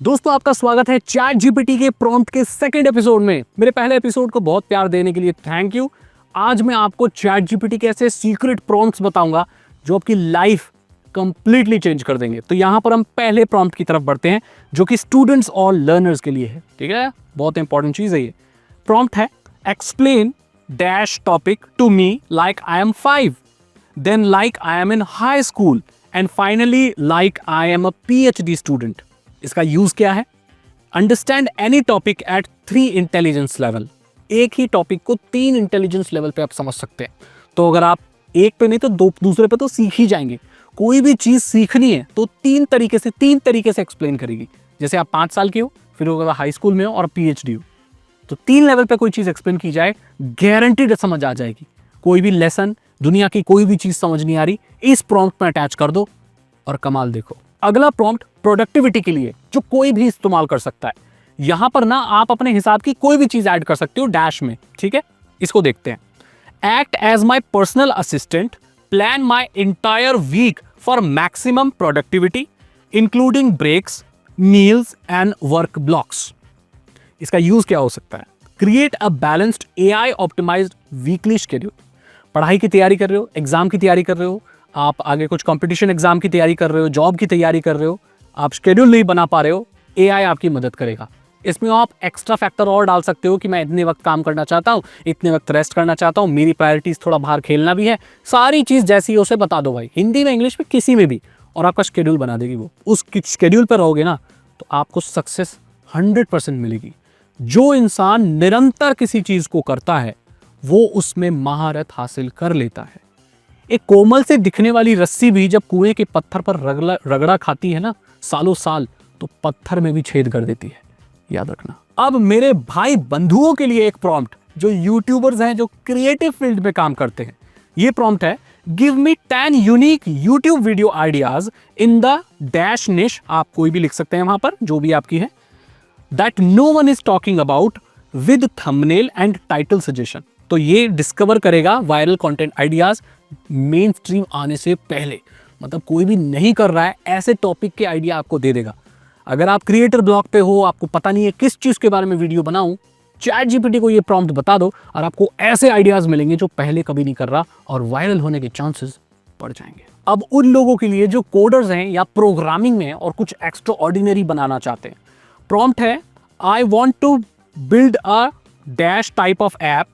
दोस्तों आपका स्वागत है चैट जीपीटी के प्रॉम्प्ट के सेकंड एपिसोड में। मेरे पहले एपिसोड को बहुत प्यार देने के लिए थैंक यू। आज मैं आपको चैट जीपीटी के ऐसे सीक्रेट प्रॉम्प्ट्स बताऊंगा जो आपकी लाइफ कंप्लीटली चेंज कर देंगे। तो यहां पर हम पहले प्रॉम्प्ट की तरफ बढ़ते हैं जो कि स्टूडेंट्स और लर्नर्स के लिए है। ठीक है, बहुत इंपॉर्टेंट चीज है ये। प्रॉम्प्ट है explain dash topic to me like I am 5, then like I am in high school and finally like I am a PhD student. इसका यूज क्या है? Understand any topic at 3 intelligence level. एक ही topic को 3 intelligence level पे आप समझ सकते हैं। तो अगर आप एक पे नहीं तो दूसरे पे तो सीख ही जाएंगे। कोई भी चीज सीखनी है तो 3 तरीके से एक्सप्लेन करेगी। जैसे आप 5 साल के हो, फिर अगर हाई स्कूल में हो और PhD हो, तो 3 लेवल पे कोई चीज एक्सप्लेन की जाए, गारंटीड समझ आ जाएगी। कोई भी लेसन, दुनिया की कोई भी चीज समझ नहीं आ रही, इस प्रॉम्प्ट में अटैच कर दो और कमाल देखो। अगला प्रॉम्प्ट प्रोडक्टिविटी के लिए जो कोई भी इस्तेमाल कर सकता है। यहां पर ना आप अपने हिसाब की कोई भी चीज ऐड कर सकते हो डैश में। ठीक है, इसको देखते हैं। Act as my personal assistant, plan my entire week for maximum productivity including breaks, meals and work blocks. इसका यूज क्या हो सकता है? Create a balanced AI optimised weekly schedule. पढ़ाई की तैयारी कर रहे हो, एग्जाम की तैयारी कर रहे हो, आप आगे कुछ कंपटीशन एग्जाम की तैयारी कर रहे हो, जॉब की तैयारी कर रहे हो, आप शेड्यूल नहीं बना पा रहे हो, AI आपकी मदद करेगा। इसमें आप एक्स्ट्रा फैक्टर और डाल सकते हो कि मैं इतने वक्त काम करना चाहता हूँ, इतने वक्त रेस्ट करना चाहता हूँ, मेरी प्रायोरिटीज थोड़ा बाहर खेलना भी है। सारी चीज जैसी है उसे बता दो भाई, हिंदी में, इंग्लिश में, किसी में भी, और आपका शेड्यूल बना देगी वो। उस शेड्यूल पर रहोगे ना तो आपको सक्सेस 100% मिलेगी। जो इंसान निरंतर किसी चीज को करता है वो उसमें महारत हासिल कर लेता है। एक कोमल से दिखने वाली रस्सी भी जब कुएं के पत्थर पर रगड़ा खाती है ना सालों साल, तो पत्थर में भी छेद कर देती है, याद रखना। अब मेरे भाई बंधुओं के लिए एक प्रॉम्प्ट जो यूट्यूबर्स हैं, जो क्रिएटिव फील्ड में काम करते हैं। ये प्रॉम्प्ट है give me 10 unique YouTube video ideas in the dash निश। आप कोई भी लिख सकते हैं वहां पर, जो भी आपकी है, that no one is talking about with thumbnail and title suggestion. तो ये डिस्कवर करेगा viral content ideas mainstream आने से पहले। मतलब कोई भी नहीं कर रहा है ऐसे टॉपिक के आइडिया आपको दे देगा। अगर आप क्रिएटर ब्लॉग पे हो, आपको पता नहीं है किस चीज के बारे में वीडियो बनाऊं, चैट जीपीटी को ये प्रॉम्प्ट बता दो और आपको ऐसे आइडियाज मिलेंगे जो पहले कभी नहीं कर रहा, और वायरल होने के चांसेस बढ़ जाएंगे। अब उन लोगों के लिए जो कोडर्स हैं या प्रोग्रामिंग में और कुछ एक्स्ट्रा ऑर्डिनरी बनाना चाहते हैं, प्रॉम्प्ट है I want to build a dash type of app,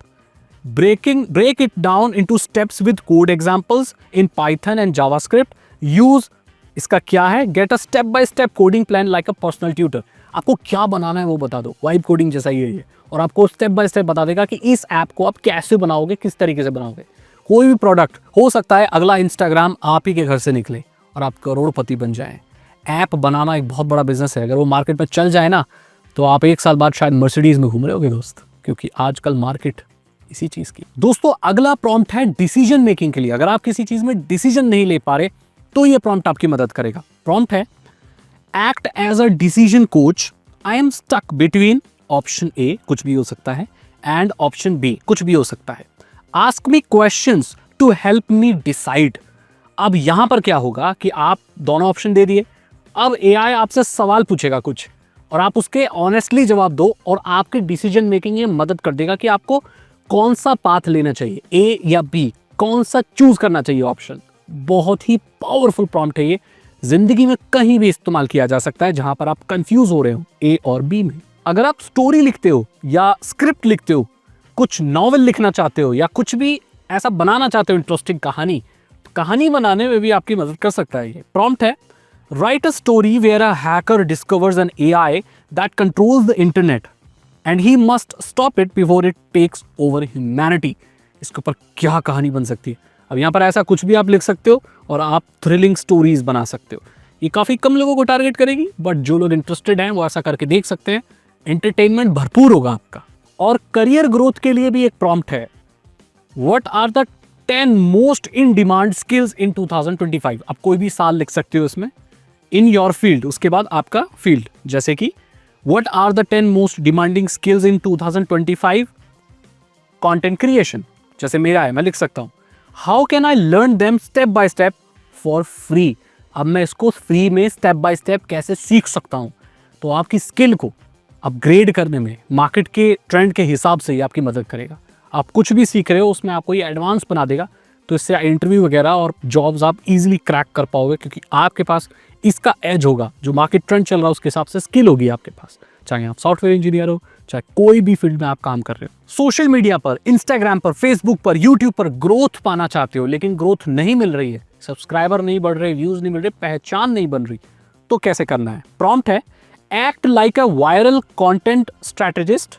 break it down into steps with code examples in Python and JavaScript. Use इसका क्या है? Get a step by step coding plan like a personal tutor. आपको क्या बनाना है वो बता दो, vibe coding जैसा ही है ये, और आपको स्टेप बाय स्टेप बता देगा कि इस ऐप को आप कैसे बनाओगे, किस तरीके से बनाओगे। कोई भी प्रोडक्ट हो सकता है, अगला इंस्टाग्राम आप ही के घर से निकले और आप करोड़पति बन जाएं। ऐप बनाना एक बहुत बड़ा बिजनेस है। अगर वो मार्केट में चल जाए ना तो आप 1 साल बाद शायद मर्सिडीज में घूम रहे होगे दोस्त, क्योंकि आजकल मार्केट इसी चीज की। दोस्तों अगला प्रॉम्प्ट है डिसीजन मेकिंग के लिए। अगर आप किसी चीज में डिसीजन नहीं ले पा रहे तो ये प्रॉम्प्ट आपकी मदद करेगा। प्रॉम्प्ट है act as a decision coach, I am stuck between option A, कुछ भी हो सकता है, एंड ऑप्शन B, कुछ भी हो सकता है। Ask me questions to help me decide. अब यहां पर क्या होगा कि आप दोनों ऑप्शन दे दिए, अब AI आपसे सवाल पूछेगा कुछ और आप उसके ऑनेस्टली जवाब दो, और आपके डिसीजन मेकिंग में मदद कर देगा कि आपको कौन सा पाथ लेना चाहिए, A या B, कौन सा चूज करना चाहिए ऑप्शन। बहुत ही पावरफुल प्रॉम्प्ट है ये, जिंदगी में कहीं भी इस्तेमाल किया जा सकता है जहां पर आप कंफ्यूज हो रहे हो A और B में। अगर आप स्टोरी लिखते हो या स्क्रिप्ट लिखते हो, कुछ नॉवेल लिखना चाहते हो या कुछ भी ऐसा बनाना चाहते हो, इंटरेस्टिंग कहानी बनाने में भी आपकी मदद कर सकता है ये। प्रॉम्प्ट है write a story where a hacker discovers an AI that controls the internet and he must stop it before it takes over humanity. इसके ऊपर क्या कहानी बन सकती है? अब यहाँ पर ऐसा कुछ भी आप लिख सकते हो और आप थ्रिलिंग स्टोरीज बना सकते हो। ये काफ़ी कम लोगों को टारगेट करेगी, बट जो लोग इंटरेस्टेड हैं वो ऐसा करके देख सकते हैं। एंटरटेनमेंट भरपूर होगा आपका। और करियर ग्रोथ के लिए भी एक प्रॉम्प्ट है, what are the 10 most in demand skills in 2025। आप कोई भी साल लिख सकते हो इसमें, इन योर फील्ड, उसके बाद आपका फील्ड, जैसे कि What are the 10 most demanding skills in 2025? Content creation, जैसे मेरा है, मैं लिख सकता हूँ How can I learn them step by step for free? अब मैं इसको फ्री में स्टेप बाय स्टेप कैसे सीख सकता हूँ, तो आपकी स्किल को अपग्रेड करने में मार्केट के ट्रेंड के हिसाब से ही आपकी मदद करेगा। आप कुछ भी सीख रहे हो उसमें आपको ये एडवांस बना देगा, तो इससे इंटरव्यू वगैरह और जॉब्स आप इजीली क्रैक कर पाओगे, क्योंकि आपके पास इसका एज होगा। जो मार्केट ट्रेंड चल रहा है उसके हिसाब से स्किल होगी आपके पास, चाहे आप सॉफ्टवेयर इंजीनियर हो, चाहे कोई भी फील्ड में आप काम कर रहे हो। सोशल मीडिया पर, इंस्टाग्राम पर, फेसबुक पर, यूट्यूब पर ग्रोथ पाना चाहते हो लेकिन ग्रोथ नहीं मिल रही है, सब्सक्राइबर नहीं बढ़ रहे, व्यूज नहीं मिल रहे, पहचान नहीं बन रही, तो कैसे करना है? प्रॉम्प्ट है, act like a viral content strategist,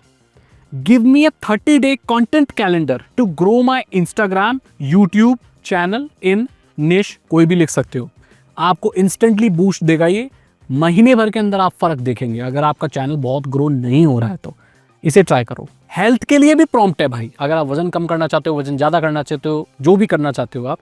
give me a 30-day content calendar to grow my Instagram YouTube channel in niche. कोई भी लिख सकते हो, आपको इंस्टेंटली बूस्ट देगा ये। महीने भर के अंदर आप फर्क देखेंगे अगर आपका चैनल बहुत ग्रो नहीं हो रहा है तो इसे ट्राई करो। हेल्थ के लिए भी प्रॉम्प्ट है भाई, अगर आप वजन कम करना चाहते हो, वजन ज्यादा करना चाहते हो, जो भी करना चाहते हो आप,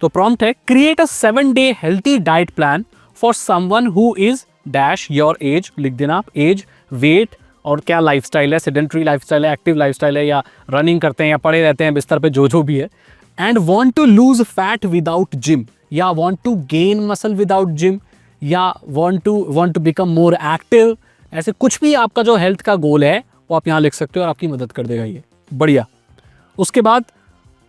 तो प्रॉम्प्ट है, create a 7-day healthy diet plan for someone who is dash your age. लिख देना आप एज, वेट और क्या लाइफस्टाइल है, सेडेंटरी लाइफस्टाइल है, एक्टिव लाइफस्टाइल है, या रनिंग करते हैं या पड़े रहते हैं बिस्तर पे, जो भी है। And want to lose fat without gym, या want to gain muscle without gym, या want to become more active. ऐसे कुछ भी आपका जो हेल्थ का गोल है वो आप यहाँ लिख सकते हो और आपकी मदद कर देगा ये। बढ़िया। उसके बाद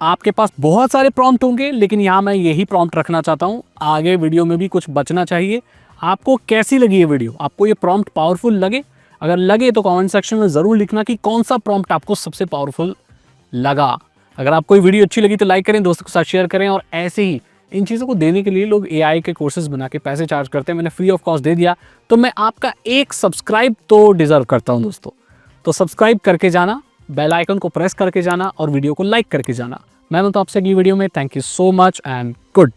आपके पास बहुत सारे प्रॉम्प्ट होंगे, लेकिन यहाँ मैं यही प्रॉम्प्ट रखना चाहता हूँ, आगे वीडियो में भी कुछ बचना चाहिए। आपको कैसी लगी ये वीडियो? आपको ये प्रॉम्प्ट पावरफुल लगे? अगर लगे तो कमेंट सेक्शन में ज़रूर लिखना कि कौन सा प्रॉम्प्ट आपको सबसे पावरफुल लगा। अगर आपको ये वीडियो अच्छी लगी तो लाइक करें, दोस्तों के साथ शेयर करें। और ऐसे ही इन चीज़ों को देने के लिए लोग AI के कोर्सेज बना के पैसे चार्ज करते हैं, मैंने फ्री ऑफ कॉस्ट दे दिया, तो मैं आपका एक सब्सक्राइब तो डिजर्व करता हूँ दोस्तों। तो सब्सक्राइब करके जाना, बेल आइकन को प्रेस करके जाना और वीडियो को लाइक करके जाना। मैं मिलता हूं आपसे अगली वीडियो में। Thank you so much and good.